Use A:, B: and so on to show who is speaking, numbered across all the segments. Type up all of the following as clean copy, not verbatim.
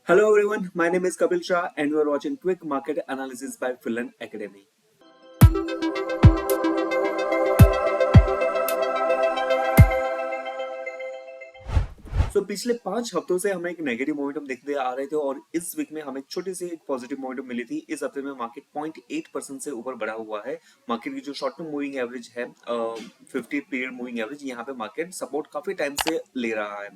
A: Hello everyone, my name is Kapil Shah and you are watching Quick Market Analysis by Finland Academy. पिछले 5 हफ्तों से हमें एक negative momentum देखते आ रहे थे और इस वीक में हमें छोटी सी एक पॉजिटिव मोमेंटम मिली थी। इस हफ्ते में मार्केट 0.8% से ऊपर बढ़ा हुआ है। मार्केट की जो शॉर्ट टर्म मूविंग एवरेज है 50 पीरियड मूविंग एवरेज, यहाँ पे मार्केट सपोर्ट काफी टाइम से ले रहा है।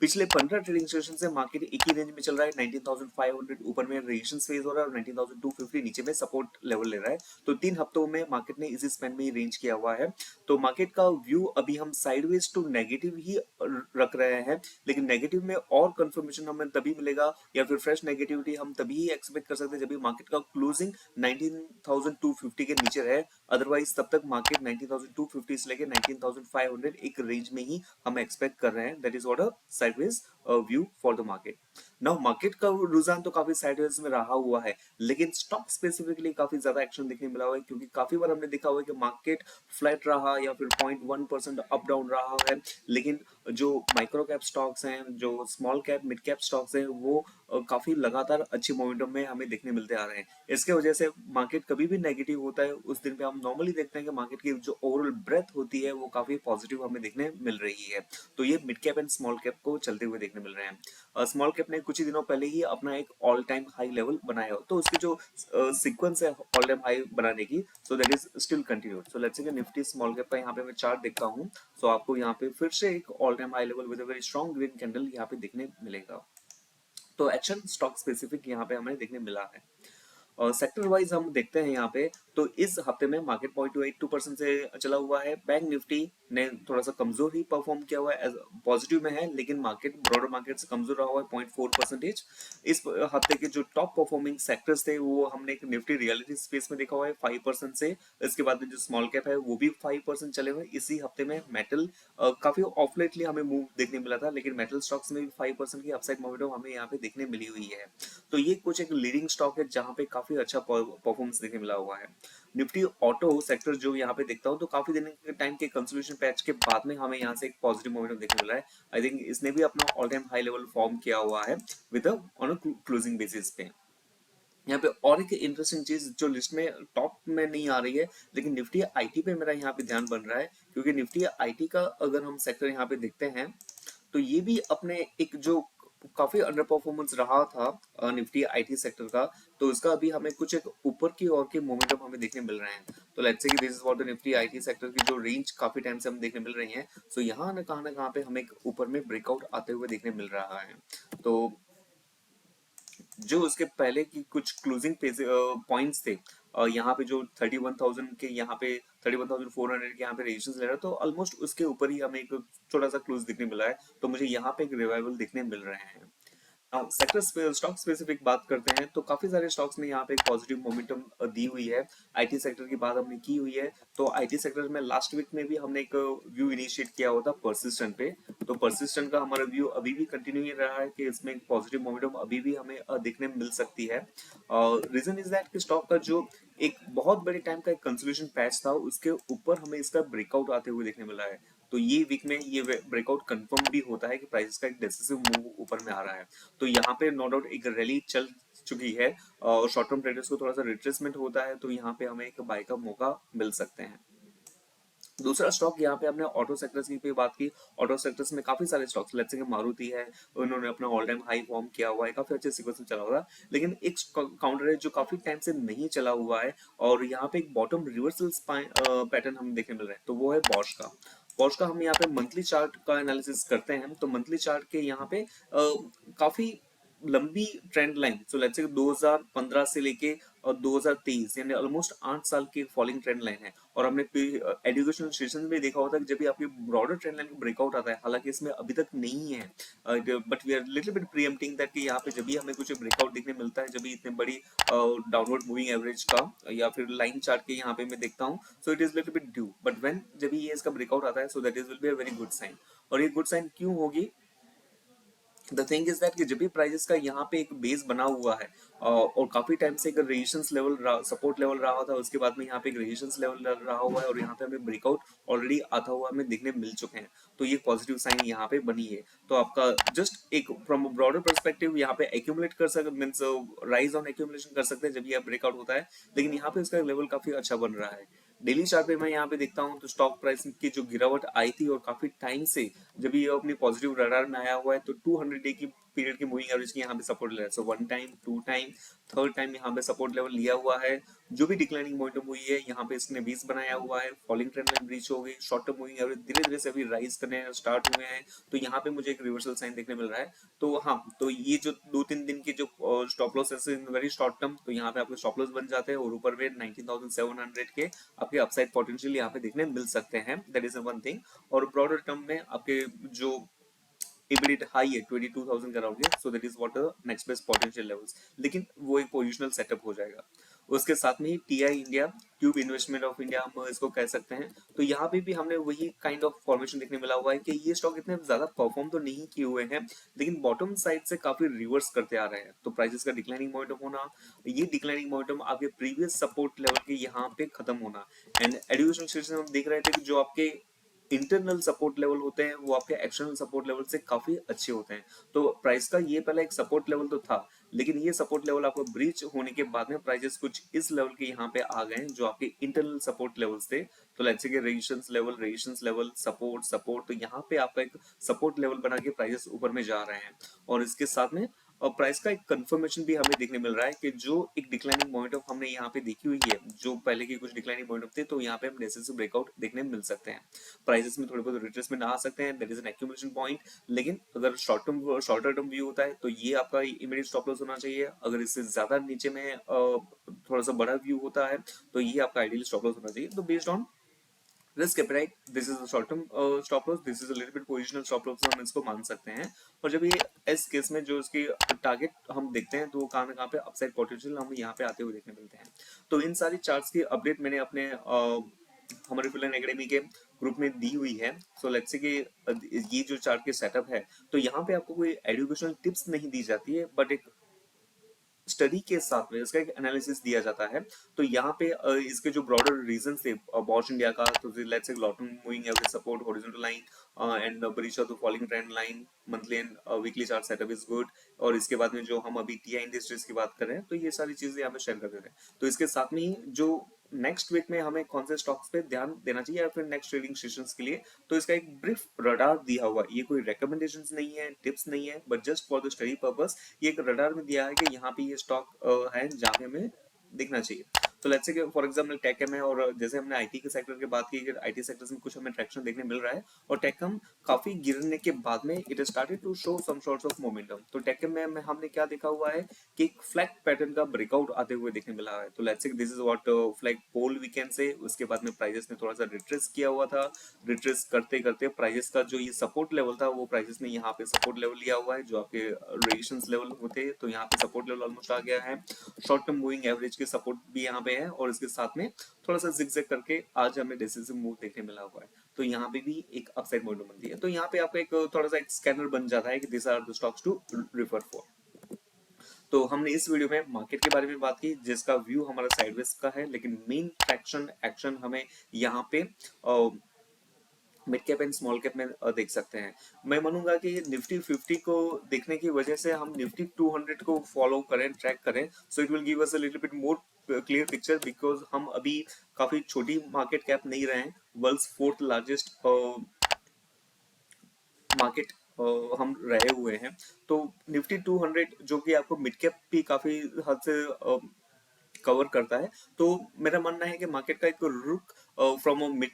A: पिछले 15 ट्रेडिंग सेशन से मार्केट एक ही रेंज में चल रहा है। 19,500 ऊपर में रेजिस्टेंस फेज हो रहा है और 19,250 नीचे में सपोर्ट लेवल ले रहा है। तो 3 हफ्तों में मार्केट ने इसी स्पेन में ही रेंज किया हुआ है। तो मार्केट का व्यू अभी हम साइडवेज टू नेगेटिव ही रख रहे हैं, लेकिन नेगेटिव में और कंफर्मेशन हमें तभी मिलेगा या फिर फ्रेश नेगेटिविटी हम तभी ही एक्सपेक्ट कर सकते हैं जब भी मार्केट का क्लोजिंग 19,250 के नीचे रहे। अदरवाइज तब तक मार्केट 19,250 से लेके 19,500 एक रेंज में ही हम एक्सपेक्ट कर रहे हैं। That is what a sideways view for the market. Now market का रुझान तो काफी साइडवेज में रहा हुआ है, लेकिन स्टॉक स्पेसिफिकली काफी ज्यादा एक्शन देखने मिला हुआ है, क्योंकि काफी बार हमने देखा हुआ है कि मार्केट फ्लैट रहा या फिर 0.1% अप डाउन रहा है, लेकिन जो माइक्रो कैप स्टॉक्स हैं, जो small cap mid cap stocks हैं, वो काफी लगातार अच्छी मोमेंटम में हमें देखने मिलते आ रहे हैं। इसके वजह से मार्केट कभी भी नेगेटिव होता है उस दिन पे हम नॉर्मली देखते हैं कि मार्केट की जो ओवरऑल ब्रेथ होती है वो काफी पॉजिटिव हमें देखने मिल रही है। तो ये mid cap and small cap को चलते हुए देखने मिल रहे हैं। स्मॉल कैप ने कुछ ही दिनों पहले ही अपना एक ऑल टाइम हाई लेवल बनाया हो, तो उसकी जो सीक्वेंस है ऑल टाइम हाई बनाने की, सो that is still continued. So let's say Nifty small cap का यहाँ पे मैं चार्ट देखता हूँ। सो आपको यहाँ पे फिर से एक all time high level with a very strong green candle यहाँ पे देखने मिलेगा। तो एक्शन स्टॉक स्पेसिफिक यहाँ पे हमें देखने मिला है। और सेक्टर वाइज हम देखते हैं यहाँ पे, तो इस हफ्ते में मार्केट 0.82% से चला हुआ है। बैंक निफ्टी ने थोड़ा सा कमजोर ही परफॉर्म किया हुआ है, पॉजिटिव में है, लेकिन मार्केट ब्रॉडर मार्केट से कमजोर रहा हुआ है 0.4%। इस हफ्ते के जो टॉप परफॉर्मिंग सेक्टर्स थे वो हमने एक निफ्टी रियलिटी स्पेस में देखा हुआ है 5% से। इसके बाद में जो स्मॉल कैप है वो भी 5% चले हुए। इसी हफ्ते में मेटल काफी ऑफलेटली हमें मूव देखने मिला था, लेकिन मेटल स्टॉक्स में भी 5% की अपसाइड मोमेंटम हमें यहाँ पे देखने मिली हुई है। तो ये कुछ एक लीडिंग स्टॉक है जहां पे काफी अच्छा परफॉर्मेंस देखने मिला हुआ है। निफ्टी ऑटो सेक्टर जो यहाँ पे देखता हूँ, तो काफी दिन के टाइम के कंसोलिडेशन पैच के बाद में हमें यहाँ से एक पॉजिटिव मोमेंटम देखने मिला है। आई थिंक इसने भी अपना all time high level form किया हुआ है with on a closing basis पे। यहाँ पे और एक इंटरेस्टिंग चीज जो लिस्ट में टॉप में नहीं आ रही है, लेकिन निफ्टी आईटी पे मेरा यहाँ पे ध्यान बन रहा है, क्योंकि निफ्टी आईटी का अगर हम सेक्टर यहाँ पे देखते हैं, तो ये भी अपने एक जो काफी अंडर परफॉर्मेंस रहा था निफ्टी आईटी सेक्टर का, तो उसका अभी हमें कुछ एक ऊपर की ओर के मोमेंटम हमें देखने मिल रहे हैं। तो लेट्स से कि this is what the Nifty IT sector की जो रेंज काफी टाइम से हम देखने मिल रही है। सो यहाँ ना कहाँ पे हमें एक ऊपर में ब्रेकआउट आते हुए देखने मिल रहा है। तो जो उसके पहले की कुछ क्लोजिंग पॉइंट्स थे, यहाँ पे जो 31,000 के यहाँ पे 31,400 के यहाँ पे रेजिस्टेंस ले रहा है, तो ऑलमोस्ट उसके ऊपर ही हमें एक छोटा सा क्लोज दिखने मिला है। तो मुझे यहाँ पे एक रिवाइवल दिखने मिल रहे हैं। सेक्टर स्टॉक स्पेसिफिक बात करते हैं, तो काफी सारे स्टॉक्स ने यहाँ पे एक पॉजिटिव मोमेंटम दी हुई है। आईटी सेक्टर की बात हमने की हुई है, तो आईटी सेक्टर में लास्ट वीक में भी हमने एक व्यू इनिशिएट किया हुआ था परसिस्टेंट पे। तो परसिस्टेंट का हमारा व्यू अभी भी कंटिन्यू ही रहा है कि इसमें एक पॉजिटिव मोमेंटम अभी भी हमें देखने मिल सकती है। रीजन इज दैट कि स्टॉक का जो एक बहुत बड़े टाइम का एक कंसोलिडेशन पैच था, उसके ऊपर हमें इसका ब्रेकआउट आते हुए देखने मिला है। तो ये वीक में ये ब्रेकआउट कंफर्म भी होता है कि प्राइस का एक डिसिसिव मूव ऊपर में आ रहा है। तो यहाँ पे नो डाउट एक रैली चल चुकी है और शॉर्ट टर्म ट्रेडर्स को थोड़ा सा रिट्रेसमेंट होता है, तो यहाँ पे हमें एक बाय का मौका मिल सकते हैं। दूसरा स्टॉक यहाँ पे हमने ऑटो सेक्टर्स की भी बात की। ऑटो सेक्टर्स में काफी सारे स्टॉक्स, लेट्स से कि मारुति है, उन्होंने अपना ऑल टाइम हाई फॉर्म किया हुआ है, काफी अच्छे सीक्वेंस में चला हुआ है। लेकिन एक काउंटर है जो काफी टाइम से नहीं चला हुआ है और यहाँ पे एक बॉटम रिवर्सल पैटर्न हमें देखने मिल रहा है, तो वो है बॉश का। बॉश का हम यहाँ पे मंथली चार्ट का एनालिसिस करते हैं, तो मंथली चार्ट के यहाँ पे काफी लंबी trend line, so let's say 2015 से लेके और 2023 यानी ऑलमोस्ट 8 साल की फॉलिंग ट्रेंड लाइन है। और हमने एजुकेशनल सेशन में देखा होता है कि जब भी आपकी ब्रॉडर ट्रेंड लाइन का ब्रेकआउट आता है, हालांकि इसमें अभी तक नहीं है, but we are little bit preempting that कि यहाँ पे जब भी हमें कुछ ब्रेकआउट देखने मिलता है, जब भी इतने बड़ी डाउनवर्ड मूविंग एवरेज का या फिर लाइन चार्ट के यहाँ पे मैं देखता हूँ, so it is little bit due, but when जब भी ये इसका ब्रेकआउट आता है, so that is will be a very good sign. और ये गुड साइन क्यों होगी, द थिंग इज दैट कि जब भी प्राइजेस का यहाँ पे एक बेस बना हुआ है और काफी टाइम से एक रेजिस्टेंस लेवल सपोर्ट लेवल रहा था, उसके बाद में यहाँ पे एक रेजिस्टेंस लेवल रहा हुआ है और यहाँ पे हमें ब्रेकआउट ऑलरेडी आता हुआ हमें देखने मिल चुके हैं, तो ये पॉजिटिव साइन यहाँ पे बनी है। तो आपका जस्ट एक फ्रॉम ब्रॉडर परस्पेक्टिव यहाँ पे एक्यूमुलेट कर सकते मीन्स राइज ऑन एक्यूमुलेशन कर सकते हैं जब ये ब्रेकआउट होता है, लेकिन यहाँ पे उसका लेवल काफी अच्छा बन रहा है। डेली चार्ट पे मैं यहाँ पे देखता हूँ तो स्टॉक प्राइस की जो गिरावट आई थी और काफी टाइम से जब ये अपनी पॉजिटिव रडार में आया हुआ है, तो 200 डे की पीरियड की मूविंग एवरेज की यहाँ पे सपोर्ट ले रहा है। So one time, two time, third time यहाँ पे सपोर्ट लेवल लिया हुआ है। जो भी डिक्लाइनिंग मोमेंटम हुई है यहाँ पे इसने 20 बनाया हुआ है, फॉलिंग ट्रेंड लाइन ब्रीच हो गई, शॉर्ट टर्म मूविंग एवरेज धीरे धीरे से अभी राइज करने स्टार्ट हुए हैं, तो यहाँ पे मुझे एक रिवर्सल साइन देखने मिल रहा है। तो हाँ, तो ये जो 2-3 दिन की जो स्टॉप लॉस है इन वेरी शॉर्ट टर्म, तो यहाँ पे आपके स्टॉप लॉस बन जाते हैं और ऊपर में 19,700 के आपके अपसाइड पोटेंशियल यहाँ पे देखने मिल सकते हैं, दैट इज वन थिंग। और ब्रॉडर टर्म में आपके जो इमीडिएट हाई है 22,000 का राउंड है, so that is what next best potential levels, लेकिन वो एक पोजिशनल सेटअप हो जाएगा। उसके साथ में ही TI India, Tube Investment of India हम इसको कह सकते हैं, तो यहाँ पे भी हमने वही काइंड ऑफ फॉर्मेशन देखने मिला हुआ है कि ये स्टॉक इतने ज्यादा परफॉर्म तो नहीं किए हुए हैं, लेकिन बॉटम साइड से काफी रिवर्स करते आ रहे हैं, तो प्राइसेस का डिक्लाइनिंग मोमेंटम होना, ये डिक्लाइनिंग मोमेंटम आपके प्रीवियस सपोर्ट लेवल के यहाँ पे खत्म होना। एंड एजुकेशन सेक्शन में हम देख रहे थे कि जो आपके इंटरनल सपोर्ट लेवल होते हैं वो आपके एक्सटर्नल सपोर्ट लेवल से काफी अच्छे होते हैं, तो प्राइस का ये पहला एक सपोर्ट लेवल तो था, लेकिन ये सपोर्ट लेवल आपको ब्रीच होने के बाद में प्राइसेस कुछ इस लेवल के यहाँ पे आ गए हैं जो आपके इंटरनल सपोर्ट लेवल्स थे। तो लेट्स से रेजिस्टेंस लेवल, सपोर्ट सपोर्ट, तो यहाँ पे आपका एक सपोर्ट लेवल बना के प्राइसेस ऊपर में जा रहे हैं। और इसके साथ में और प्राइस का एक कंफर्मेशन भी हमें देखने मिल रहा है कि जो एक डिक्लाइनिंग मोमेंटम हमने यहाँ पे देखी हुई है, जो पहले के कुछ डिक्लाइनिंग मोमेंटम थे, तो यहाँ पे हम नेसेसरी ब्रेकआउट देखने मिल सकते हैं। प्राइसेस में थोड़े बहुत रिट्रेसमेंट आ सकते हैं, that is an accumulation point, लेकिन अगर शॉर्टर टर्म व्यू होता है तो ये आपका इमीडिएट स्टॉप लॉस होना चाहिए। अगर इससे ज्यादा नीचे में थोड़ा सा बड़ा व्यू होता है तो ये आपका आइडियल स्टॉप लॉस होना चाहिए। तो based on risk appetite, this is short term stop loss, this is little bit positional stop loss, हम इसको मान सकते हैं। और जब ये इस केस में जो इसकी टारगेट हम देखते हैं तो वो कहाँ ना कहाँ पे अपसाइड पोटेंशियल हम यहाँ पे आते हुए देखने मिलते हैं। तो इन सारी चार्ट्स की अपडेट मैंने अपने हमारे फिलन एकेडमी के ग्रुप में दी हुई है। सो लेट्स से कि ये जो चार्ट के सेटअप है, तो यहाँ पे आपको कोई एजुकेशनल टिप्स नहीं दी जाती है, बट एक स्टडी के साथ में इसका एक एनालिसिस दिया जाता है। तो यहाँ पे इसके जो ब्रॉडर रीजन थे बॉश इंडिया का, तो लेट्स से लॉटन moving average support, horizontal line and breach of the falling trend line, monthly and weekly chart setup is good. और इसके बाद में जो हम अभी टीआई इंडस्ट्रीज की बात कर रहे हैं, तो ये सारी चीजें यहाँ पे शेयर कर देते हैं। तो इसके साथ में ही जो नेक्स्ट वीक में हमें कौन से स्टॉक्स पे ध्यान देना चाहिए या फिर नेक्स्ट ट्रेडिंग सेशंस के लिए, तो इसका एक ब्रीफ रडार दिया हुआ है। ये कोई रिकमेंडेशंस नहीं है, टिप्स नहीं है, but just for the study purpose ये एक रडार में दिया है कि यहाँ पे ये स्टॉक है जहाँ पे हमें देखना चाहिए। तो लेट्स से फॉर एग्जांपल टेकम है, और जैसे हमने आईटी के सेक्टर की बात की, आईटी सेक्टर में कुछ हमें ट्रैक्शन देखने मिल रहा है, और टेकम काफी गिरने के बाद में it started to show some sorts of momentum. तो टेकम में हमने क्या देखा हुआ है कि एक फ्लैग पैटर्न का ब्रेकआउट आते हुए देखने मिला है। तो let's say this is what flag pole we can say. उसके बाद में प्राइसेस ने थोड़ा सा रिट्रेस किया हुआ था, रिट्रेस करते करते प्राइसेस का जो ये सपोर्ट लेवल था वो प्राइसेस ने यहाँ पे सपोर्ट लेवल लिया हुआ है, जो आपके रेजिस्टेंस लेवल होते हैं, तो यहाँ पे सपोर्ट लेवल ऑलमोस्ट आ गया है। शॉर्ट टर्म मूविंग एवरेज के सपोर्ट भी यहाँ पे है, और इसके साथ में थोड़ा सा जिगजैग करके आज हमें डिसिसिव मूव देखने मिला हुआ है। तो यहाँ पे भी एक अपसाइड मोमेंटम बनती है, तो यहाँ पे आपका एक थोड़ा सा एक स्कैनर बन जाता है कि this are the stocks to refer for. तो हमने इस वीडियो में मार्केट के बारे में बात की जिसका व्यू हमारा साइडवेज का है, लेकिन मेन ट्रैक्शन एक्शन हमें यहाँ पे mid cap and small cap में देख सकते हैं। मैं मानूंगा कि निफ्टी 50 को देखने की वजह से हम निफ्टी 200 को फॉलो करें, ट्रैक करें, so it will give us a little bit more clear picture, because हम अभी काफी छोटी मार्केट कैप नहीं रहे हैं, वर्ल्ड्स फोर्थ लार्जेस्ट मार्केट हम रहे हुए हैं। तो निफ्टी 200 जो कि आपको मिड कैप भी काफी हद से कवर करता है, तो मेरा मानना है कि मार्केट का एक रुख from mid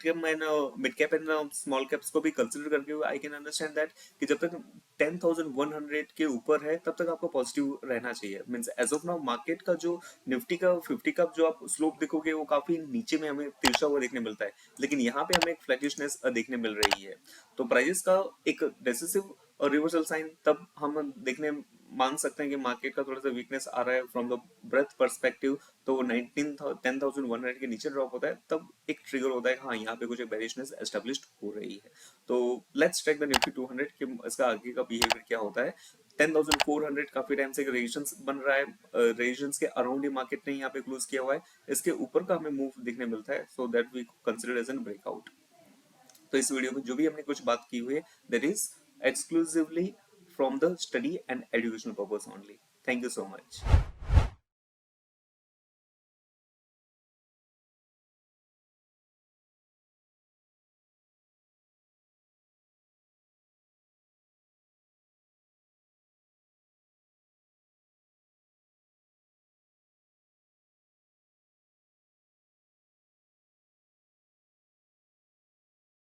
A: cap and small caps को भी कंसिडर करके हुए आई कैन अंडरस्टैंड दैट कि जब तक 10,100 के ऊपर है तब तक आपको पॉजिटिव रहना चाहिए। Means as of now market का जो निफ्टी का 50 का जो आप स्लोप देखोगे वो काफी नीचे में हमें तिरछा हुआ देखने मिलता है, लेकिन यहाँ पे हमें एक फ्लैटिशनेस देखने मिल रही है। तो प्राइसेस का एक डेसिसिव रिवर्सल साइन तब हम देखने मान सकते हैं कि मार्केट का थोड़ा सा वीकनेस आ रहा है फ्रॉम द ब्रेथ पर्सपेक्टिव, तो 10,100 के नीचे ड्रॉप होता है तब एक ट्रिगर होता है कि हाँ यहाँ पे कुछ बेरिशनेस एस्टेब्लिश्ड हो रही है। तो लेट्स चेक द निफ्टी 200 कि इसका आगे का बिहेवियर क्या होता है। 10,400 काफी टाइम से रेजिस्टेंस बन रहा है, रेजिस्टेंस के अराउंड ही मार्केट ने यहाँ पे क्लोज किया हुआ है, इसके ऊपर का हमें मूव देखने मिलता है, so that we consider as an breakout. तो इस वीडियो में जो भी हमने कुछ बात की हुई है that is exclusively from the study and educational purpose only. Thank you so much.